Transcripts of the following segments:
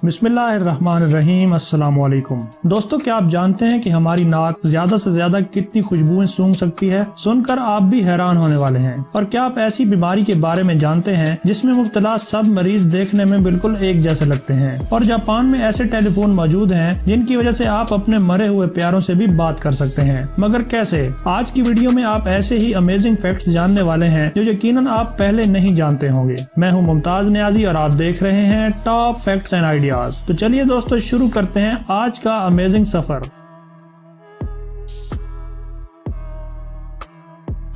बिस्मिल्लाहिर्रहमानिर्रहीम। अस्सलाम वालेकुम। दोस्तों, क्या आप जानते हैं कि हमारी नाक ज्यादा से ज्यादा कितनी खुशबुएं सूंघ सकती है? सुनकर आप भी हैरान होने वाले हैं। और क्या आप ऐसी बीमारी के बारे में जानते हैं जिसमें मुब्तला सब मरीज देखने में बिल्कुल एक जैसे लगते हैं? और जापान में ऐसे टेलीफोन मौजूद हैं जिनकी वजह से आप अपने मरे हुए प्यारों से भी बात कर सकते हैं। मगर कैसे? आज की वीडियो में आप ऐसे ही अमेजिंग फैक्ट्स जानने वाले हैं जो यकीनन आप पहले नहीं जानते होंगे। मैं हूँ मुमताज नियाजी और आप देख रहे हैं टॉप फैक्ट्स एंड आइडियाज। तो चलिए दोस्तों, शुरू करते हैं आज का अमेजिंग सफर।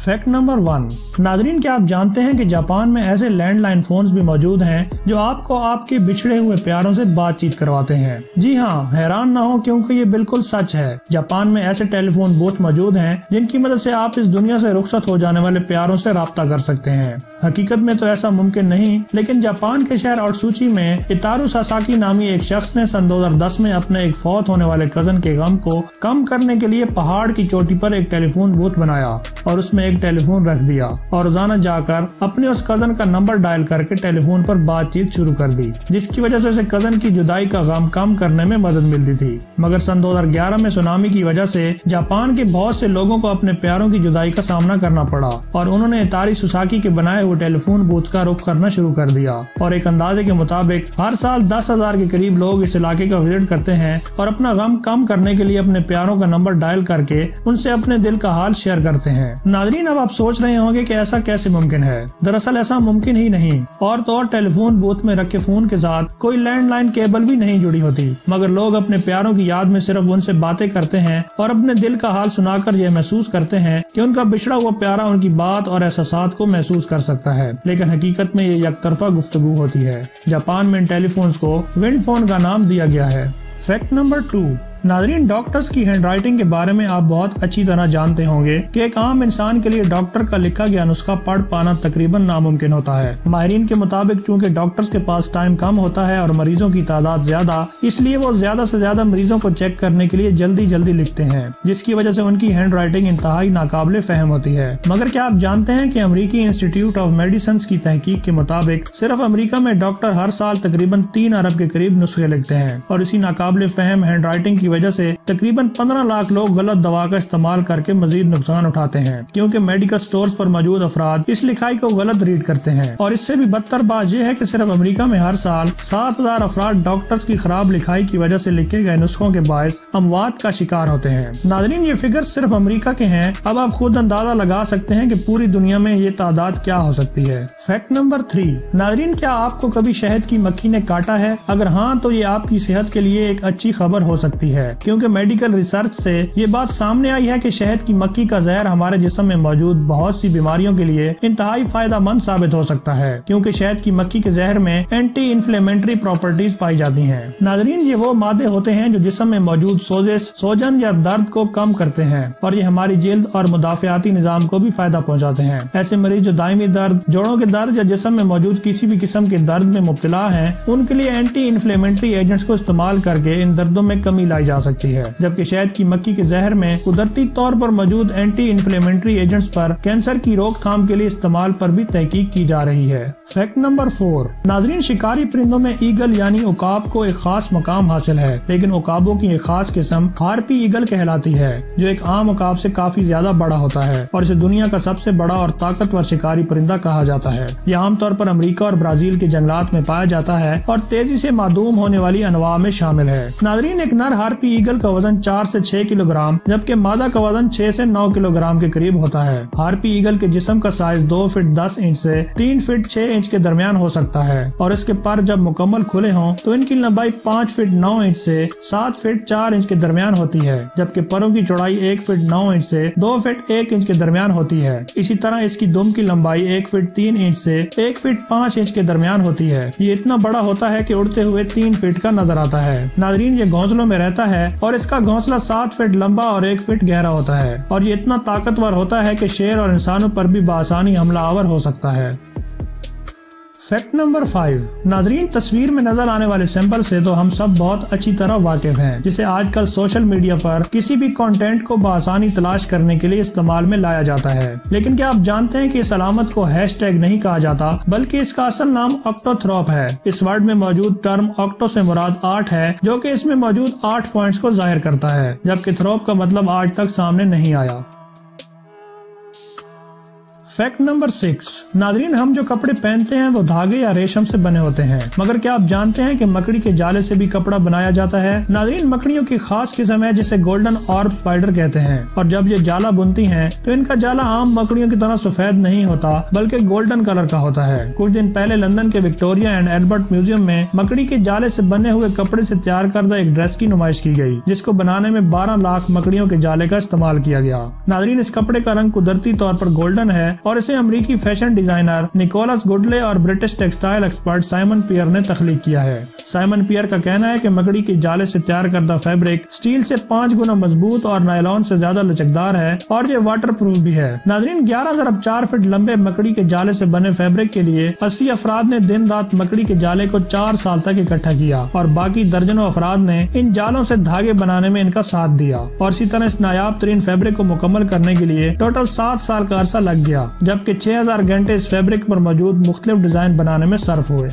Fact number 1। नाजरीन, क्या आप जानते हैं कि जापान में ऐसे लैंडलाइन फोन्स भी मौजूद हैं जो आपको आपके बिछड़े हुए प्यारों से बातचीत करवाते हैं? जी हाँ, हैरान ना हो क्योंकि ये बिल्कुल सच है। जापान में ऐसे टेलीफोन बूथ मौजूद हैं जिनकी मदद से आप इस दुनिया से रुखसत हो जाने वाले प्यारों से राब्ता कर सकते हैं। हकीकत में तो ऐसा मुमकिन नहीं, लेकिन जापान के शहर ओत्सुची में इतारू सासाकी नामी एक शख्स ने सन 2010 में अपने एक फौत होने वाले कजन के गम को कम करने के लिए पहाड़ की चोटी पर एक टेलीफोन बूथ बनाया और उसमें एक टेलीफोन रख दिया और रोजाना जाकर अपने उस कजन का नंबर डायल करके टेलीफोन पर बातचीत शुरू कर दी, जिसकी वजह से उसे कजन की जुदाई का गम कम करने में मदद मिलती थी। मगर सन 2011 में सुनामी की वजह से जापान के बहुत से लोगों को अपने प्यारों की जुदाई का सामना करना पड़ा और उन्होंने इतारी सुसाकी के बनाए हुए टेलीफोन बूथ का रुख करना शुरू कर दिया। और एक अंदाजे के मुताबिक हर साल 10,000 के करीब लोग इस इलाके का विजिट करते हैं और अपना गम कम करने के लिए अपने प्यारों का नंबर डायल करके उनसे अपने दिल का हाल शेयर करते हैं। नाज़रीन, अब आप सोच रहे होंगे कि ऐसा कैसे मुमकिन है। दरअसल ऐसा मुमकिन ही नहीं। और तो और टेलीफोन बूथ में रखे फोन के साथ कोई लैंडलाइन केबल भी नहीं जुड़ी होती, मगर लोग अपने प्यारों की याद में सिर्फ उनसे बातें करते हैं और अपने दिल का हाल सुनाकर यह महसूस करते हैं कि उनका बिछड़ा हुआ प्यारा उनकी बात और एहसासात को महसूस कर सकता है। लेकिन हकीकत में ये एकतरफा गुफ्तगू होती है। जापान में इन टेलीफोन्स को विंड फोन का नाम दिया गया है। Fact number 2। नाज़रीन, डॉक्टर्स की हैंडराइटिंग के बारे में आप बहुत अच्छी तरह जानते होंगे कि एक आम इंसान के लिए डॉक्टर का लिखा गया नुस्खा पढ़ पाना तकरीबन नामुमकिन होता है। माहिरीन के मुताबिक चूंकि डॉक्टर्स के पास टाइम कम होता है और मरीजों की तादाद ज्यादा, इसलिए वो ज्यादा से ज्यादा मरीजों को चेक करने के लिए जल्दी जल्दी लिखते हैं, जिसकी वजह से उनकी हैंडराइटिंग इंतहाई नाकाबिले फहम होती है। मगर क्या आप जानते हैं कि अमरीकी इंस्टीट्यूट ऑफ मेडिसिन की तहकीक के मुताबिक सिर्फ अमरीका में डॉक्टर हर साल तकरीबन 3 अरब के करीब नुस्खे लिखते हैं और इसी नाकाबिले फहम हैंडराइटिंग वजह से तकरीबन 15 लाख लोग गलत दवा का इस्तेमाल करके मजीद नुकसान उठाते हैं, क्योंकि मेडिकल स्टोर्स पर मौजूद अफराद इस लिखाई को गलत रीड करते हैं। और इससे भी बदतर बात यह है कि सिर्फ अमेरिका में हर साल 7,000 अफराद डॉक्टर्स की खराब लिखाई की वजह से लिखे गए नुस्खों के बायस अमवात का शिकार होते हैं। नाज़रीन, ये फिगर सिर्फ अमेरिका के हैं। अब आप खुद अंदाजा लगा सकते हैं कि पूरी दुनिया में ये तादाद क्या हो सकती है। Fact number 3। नाज़रीन, क्या आपको कभी शहद की मक्खी ने काटा है? अगर हाँ, तो ये आपकी सेहत के लिए एक अच्छी खबर हो सकती है, क्योंकि मेडिकल रिसर्च से ये बात सामने आई है कि शहद की मक्खी का जहर हमारे जिस्म में मौजूद बहुत सी बीमारियों के लिए इंतहाई फायदेमंद साबित हो सकता है, क्योंकि शहद की मक्खी के जहर में एंटी इन्फ्लेमेटरी प्रॉपर्टीज पाई जाती हैं। नाज़रीन, ये वो मादे होते हैं जो जिस्म में मौजूद सोजिश, सोजन या दर्द को कम करते हैं और ये हमारी जिल्द और मुदाफियाती निजाम को भी फायदा पहुँचाते हैं। ऐसे मरीज जो दायमी दर्द, जोड़ों के दर्द या जिस्म में मौजूद किसी भी किस्म के दर्द में मुब्तला है, उनके लिए एंटी इन्फ्लेमेटरी एजेंट्स को इस्तेमाल करके इन दर्दों में कमी लाई जा सकती है। जबकि शहद की मक्खी के जहर में कुदरती तौर पर मौजूद एंटी इन्फ्लेमेटरी एजेंट्स पर कैंसर की रोकथाम के लिए इस्तेमाल पर भी तहकीक की जा रही है। Fact number 4। नाज़रीन, शिकारी परिंदों में ईगल यानी उकाब को एक खास मकाम हासिल है, लेकिन उकाबों की एक खास किस्म हार्पी ईगल कहलाती है, जो एक आम उकाब से काफी ज्यादा बड़ा होता है और इसे दुनिया का सबसे बड़ा और ताकतवर शिकारी परिंदा कहा जाता है। यह आमतौर पर अमेरिका और ब्राजील के जंगलात में पाया जाता है और तेजी से मादूम होने वाली अनवा में शामिल है। नाज़रीन, एक नर हार्पी ईगल का वजन 4 से 6 किलोग्राम जबकि मादा का वजन 6 से 9 किलोग्राम के करीब होता है। हार्पी ईगल के जिस्म का साइज 2 फीट 10 इंच से 3 फीट 6 इंच के दरमियान हो सकता है और इसके पर जब मुकम्मल खुले हों तो इनकी लंबाई 5 फीट 9 इंच से 7 फीट 4 इंच के दरमियान होती है, जबकि परों की चौड़ाई 1 फीट 9 इंच से 2 फीट 1 इंच के दरमियान होती है। इसी तरह इसकी दुम की लंबाई 1 फीट 3 इंच से 1 फीट 5 इंच के दरमियान होती है। ये इतना बड़ा होता है कि उड़ते हुए 3 फीट का नजर आता है। नाज़रीन, ये घोंसलों में रहता है और इसका घोंसला 7 फीट लंबा और 1 फीट गहरा होता है और ये इतना ताकतवर होता है कि शेर और इंसानों पर भी बआसानी हमलावर हो सकता है। Fact number 5। नाजरीन, तस्वीर में नजर आने वाले सिंबल से तो हम सब बहुत अच्छी तरह वाकिफ हैं, जिसे आजकल सोशल मीडिया पर किसी भी कंटेंट को बआसानी तलाश करने के लिए इस्तेमाल में लाया जाता है। लेकिन क्या आप जानते हैं कि इस अलामत को हैशटैग नहीं कहा जाता, बल्कि इसका असल नाम ऑक्टोथ्रॉप है। इस वर्ड में मौजूद टर्म ऑक्टो से मुराद 8 है, जो कि इसमें मौजूद 8 पॉइंट्स को जाहिर करता है, जबकि थ्रॉप का मतलब आज तक सामने नहीं आया। Fact number 6। नाजरीन, हम जो कपड़े पहनते हैं वो धागे या रेशम से बने होते हैं, मगर क्या आप जानते हैं कि मकड़ी के जाले से भी कपड़ा बनाया जाता है। नाजरीन, मकड़ियों की खास किस्म है जिसे गोल्डन ऑर्ब स्पाइडर कहते हैं, और जब ये जाला बुनती हैं तो इनका जाला आम मकड़ियों की तरह सफेद नहीं होता, बल्कि गोल्डन कलर का होता है। कुछ दिन पहले लंदन के विक्टोरिया एंड एल्बर्ट म्यूजियम में मकड़ी के जाले से बने हुए कपड़े से तैयार करदा एक ड्रेस की नुमाइश की गई, जिसको बनाने में 12 लाख मकड़ियों के जाले का इस्तेमाल किया गया। नाजरीन, इस कपड़े का रंग कुदरती तौर पर गोल्डन है और इसे अमेरिकी फैशन डिजाइनर निकोलस गुडले और ब्रिटिश टेक्सटाइल एक्सपर्ट साइमन पियर ने तख्लीक किया है। साइमन पियर का कहना है कि मकड़ी के जाले से तैयार करदा फैब्रिक स्टील से 5 गुना मजबूत और नायलॉन से ज्यादा लचकदार है और ये वाटर प्रूफ भी है। नाजरीन, 11 अरब 4 फीट लंबे मकड़ी के जाले से बने फैब्रिक के लिए 80 अफराद ने दिन रात मकड़ी के जाले को 4 साल तक इकट्ठा किया और बाकी दर्जनों अफराद ने इन जालों से धागे बनाने में इनका साथ दिया। और इसी तरह इस नायाब तरीन फैब्रिक को मुकम्मल करने के लिए टोटल 7 साल का अरसा लग गया, जबकि 6000 घंटे इस फैब्रिक पर मौजूद मुख्तलिफ डिजाइन बनाने में सर्फ हुए।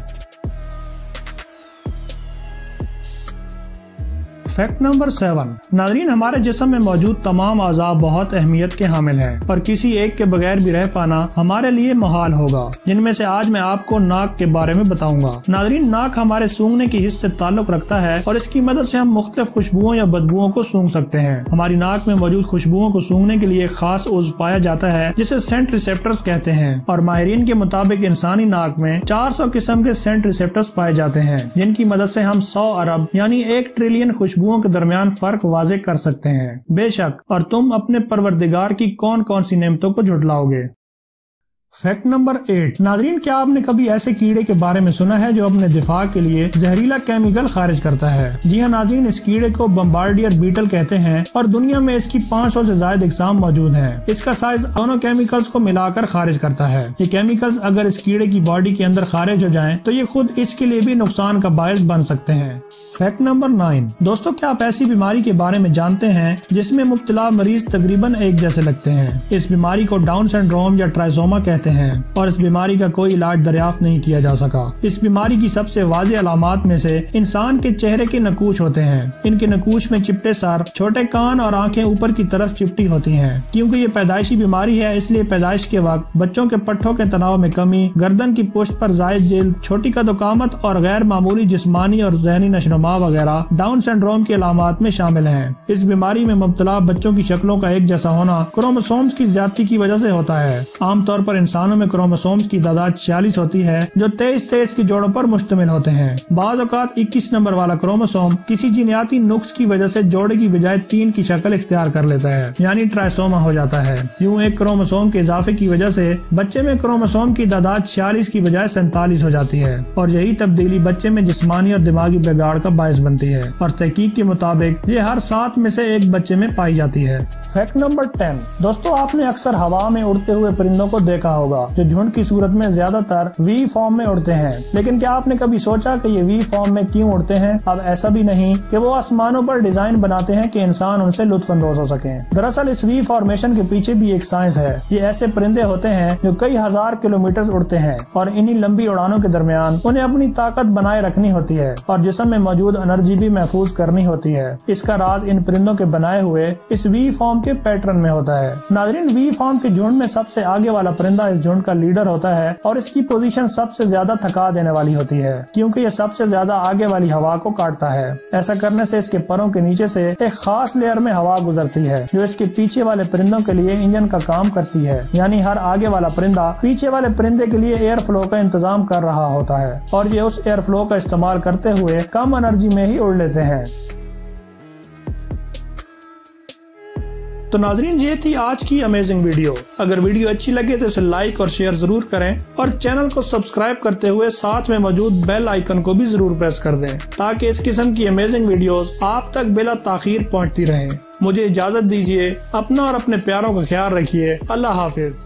Fact number 7। नाजरीन, हमारे जिस्म में मौजूद तमाम अज़ा बहुत अहमियत के हामिल हैं और किसी एक के बगैर भी रह पाना हमारे लिए मुहाल होगा, जिनमें से आज मैं आपको नाक के बारे में बताऊंगा। नाजरीन, नाक हमारे सूंघने की हिस्से से ताल्लुक रखता है और इसकी मदद से हम मुख्तलिफ खुशबुओं या बदबुओं को सूंघ सकते हैं। हमारी नाक में मौजूद खुशबुओं को सूंघने के लिए एक खास उज़्व पाया जाता है जिसे सेंट रिसेप्टर्स कहते हैं, और माहिरीन के मुताबिक इंसानी नाक में 400 किस्म के सेंट रिसेप्टर्स पाए जाते हैं, जिनकी मदद से हम 100 अरब यानी 1 ट्रिलियन खुशबुओं के दरमियान फर्क वाज़े कर सकते हैं। बेशक, और तुम अपने परवरदिगार की कौन कौन सी नेमतों को झुटलाओगे। Fact number 8। नाजरीन, क्या आपने कभी ऐसे कीड़े के बारे में सुना है जो अपने दिफा के लिए जहरीला केमिकल खारिज करता है? जी हाँ नाजरीन, इस कीड़े को बम्बार्डियर बीटल कहते हैं और दुनिया में इसकी 500 से ज्यादा इकसाम मौजूद हैं। इसका साइज दोनों केमिकल्स को मिलाकर खारिज करता है। ये केमिकल्स अगर इस कीड़े की बॉडी के अंदर खारिज हो जाएं तो ये खुद इसके लिए भी नुकसान का बायस बन सकते हैं। Fact number 9। दोस्तों, क्या आप ऐसी बीमारी के बारे में जानते हैं जिसमें मुब्तला मरीज तकरीबन एक जैसे लगते हैं? इस बीमारी को डाउन सिंड्रोम या ट्राइसोमा कहते हैं और इस बीमारी का कोई इलाज दरियाफ्त नहीं किया जा सका। इस बीमारी की सबसे वाज़ेह अलामात में से इंसान के चेहरे के नकूश होते हैं। इनके नकूश में चिपटे सर, छोटे कान और आंखें ऊपर की तरफ चिपटी होती हैं। क्योंकि ये पैदाइशी बीमारी है, इसलिए पैदाइश के वक्त बच्चों के पट्ठों के तनाव में कमी, गर्दन की पुष्ट पर जायद जिल्द, छोटी कदोकामत और गैर मामूली जिस्मानी और ज़हनी नशोनुमा वगैरह डाउन सिंड्रोम की अलामात में शामिल हैं। इस बीमारी में मुब्तला बच्चों की शक्लों का एक जैसा होना क्रोमोसोम्स की ज्यादती की वजह से होता है। आमतौर पर इंसानों में क्रोमोसोम्स की तादाद 46 होती है जो 23 की जोड़ों पर मुश्तमिल होते हैं। बाज़ औक़ात 21 नंबर वाला क्रोमोसोम किसी जीनियाती नुक्स की वजह से जोड़े की बजाय 3 की शक्ल इख्तियार कर लेता है, यानी ट्राइसोमा हो जाता है। यूँ एक क्रोमोसोम के इजाफे की वजह से बच्चे में क्रोमोसोम की तादाद 46 की बजाय 47 हो जाती है और यही तब्दीली बच्चे में जिस्मानी और दिमागी बिगाड़ का बायस बनती है और तहकीक के मुताबिक ये हर 7 में से एक बच्चे में पाई जाती है। Fact number 10। दोस्तों, आपने अक्सर हवा में उड़ते हुए परिंदों को देखा होगा जो झुंड की सूरत में ज्यादातर वी फॉर्म में उड़ते हैं। लेकिन क्या आपने कभी सोचा कि ये वी फॉर्म में क्यों उड़ते हैं? अब ऐसा भी नहीं कि वो आसमानों पर डिजाइन बनाते हैं कि इंसान उनसे लुत्फअंदोज हो सके। दरअसल इस वी फॉर्मेशन के पीछे भी एक साइंस है। ये ऐसे परिंदे होते हैं जो कई हजार किलोमीटर उड़ते हैं और इन्हीं लंबी उड़ानों के दरमियान उन्हें अपनी ताकत बनाए रखनी होती है और जिस्म में मौजूद एनर्जी भी महफूज करनी होती है। इसका राज इन परिंदों के बनाए हुए इस वी फॉर्म के पैटर्न में होता है। नाजरीन, वी फॉर्म के झुंड में सबसे आगे वाला परिंदा इस झुंड का लीडर होता है और इसकी पोजीशन सबसे ज्यादा थका देने वाली होती है क्योंकि ये सबसे ज्यादा आगे वाली हवा को काटता है। ऐसा करने से इसके परों के नीचे से एक खास लेयर में हवा गुजरती है जो इसके पीछे वाले परिंदों के लिए इंजन का काम करती है, यानी हर आगे वाला परिंदा पीछे वाले परिंदे के लिए एयर फ्लो का इंतजाम कर रहा होता है और ये उस एयर फ्लो का इस्तेमाल करते हुए कम एनर्जी में ही उड़ लेते हैं। तो नाजरीन, ये थी आज की अमेजिंग वीडियो। अगर वीडियो अच्छी लगे तो इसे लाइक और शेयर जरूर करें और चैनल को सब्सक्राइब करते हुए साथ में मौजूद बेल आइकन को भी जरूर प्रेस कर दें ताकि इस किस्म की अमेजिंग वीडियोस आप तक बिला ताखीर पहुंचती रहें। मुझे इजाजत दीजिए, अपना और अपने प्यारों का ख्याल रखिए। अल्लाह हाफिज।